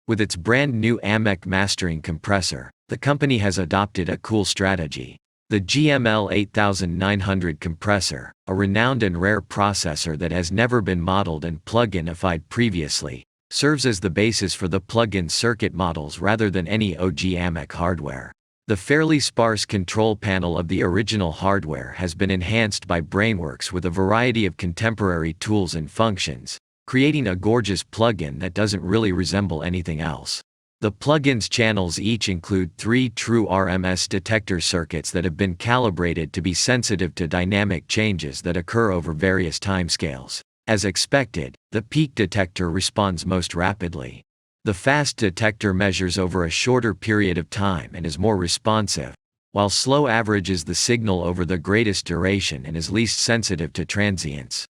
With its brand new AMEK Mastering Compressor, the company has adopted a cool strategy. The GML 8900 compressor, a renowned and rare processor that has never been modeled and plug-inified previously, serves as the basis for the plug-in circuit models rather than any OG AMEK hardware. The fairly sparse control panel of the original hardware has been enhanced by Brainworx with a variety of contemporary tools and functions, creating a gorgeous plug-in that doesn't really resemble anything else. The plugins channels each include 3 true RMS detector circuits that have been calibrated to be sensitive to dynamic changes that occur over various timescales. As expected, the peak detector responds most rapidly. The fast detector measures over a shorter period of time and is more responsive, while slow averages the signal over the greatest duration and is least sensitive to transients.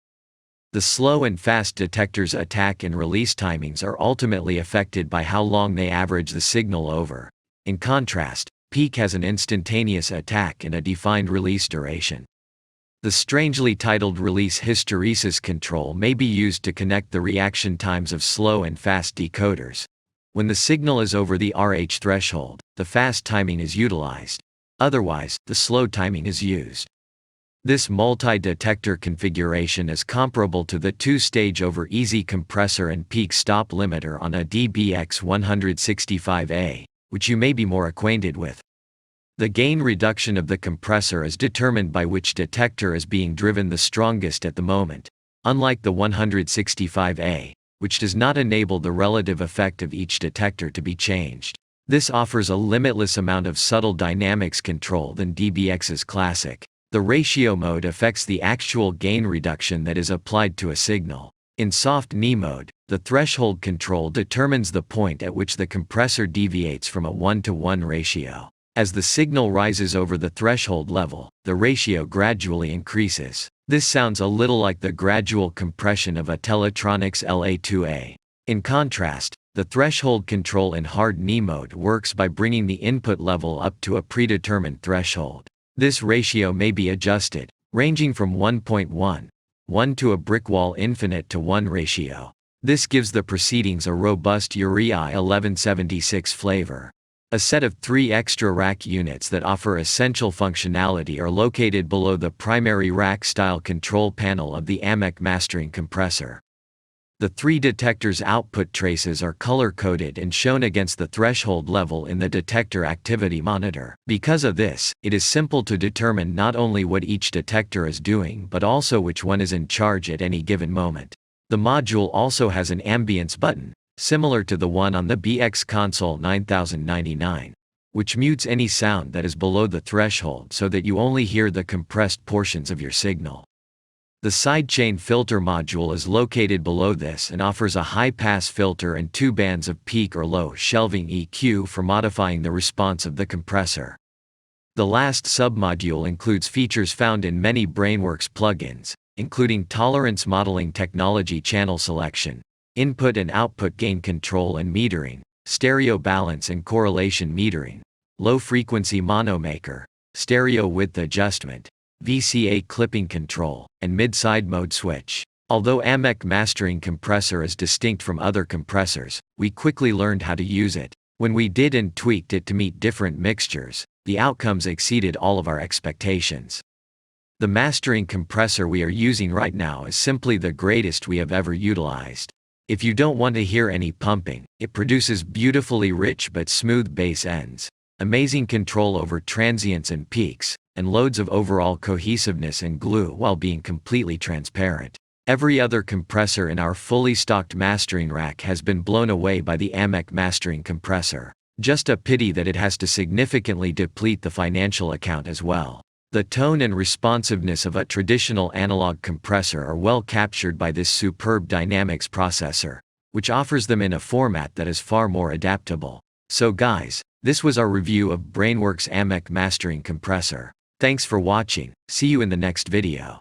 The slow and fast detectors' attack and release timings are ultimately affected by how long they average the signal over. In contrast, peak has an instantaneous attack and a defined release duration. The strangely titled release hysteresis control may be used to connect the reaction times of slow and fast decoders. When the signal is over the RH threshold, the fast timing is utilized. Otherwise, the slow timing is used. This multi-detector configuration is comparable to the 2-stage over easy compressor and peak stop limiter on a DBX 165A, which you may be more acquainted with. The gain reduction of the compressor is determined by which detector is being driven the strongest at the moment, unlike the 165A, which does not enable the relative effect of each detector to be changed. This offers a limitless amount of subtle dynamics control than DBX's classic. The ratio mode affects the actual gain reduction that is applied to a signal. In soft knee mode, the threshold control determines the point at which the compressor deviates from a 1-to-1 ratio. As the signal rises over the threshold level, the ratio gradually increases. This sounds a little like the gradual compression of a Teletronics LA2A. In contrast, the threshold control in hard knee mode works by bringing the input level up to a predetermined threshold. This ratio may be adjusted, ranging from 1.1 to a brick wall infinite to 1 ratio. This gives the proceedings a robust URI 1176 flavor. A set of 3 extra rack units that offer essential functionality are located below the primary rack-style control panel of the AMEK Mastering Compressor. The 3 detectors' output traces are color-coded and shown against the threshold level in the detector activity monitor. Because of this, it is simple to determine not only what each detector is doing but also which one is in charge at any given moment. The module also has an ambience button, similar to the one on the BX Console 9099, which mutes any sound that is below the threshold so that you only hear the compressed portions of your signal. The Sidechain filter module is located below this and offers a high-pass filter and 2 bands of peak or low shelving EQ for modifying the response of the compressor. The last submodule includes features found in many Brainworx plugins, including tolerance modeling technology channel selection, input and output gain control and metering, stereo balance and correlation metering, low-frequency monomaker, stereo width adjustment, VCA clipping control, and mid-side mode switch. Although AMEK Mastering Compressor is distinct from other compressors, we quickly learned how to use it. When we did and tweaked it to meet different mixtures, the outcomes exceeded all of our expectations. The mastering compressor we are using right now is simply the greatest we have ever utilized. If you don't want to hear any pumping, it produces beautifully rich but smooth bass ends, amazing control over transients and peaks, and loads of overall cohesiveness and glue while being completely transparent. Every other compressor in our fully stocked mastering rack has been blown away by the AMEK Mastering Compressor. Just a pity that it has to significantly deplete the financial account as well. The tone and responsiveness of a traditional analog compressor are well captured by this superb dynamics processor, which offers them in a format that is far more adaptable. So guys, this was our review of Brainworx AMEK Mastering Compressor. Thanks for watching, see you in the next video.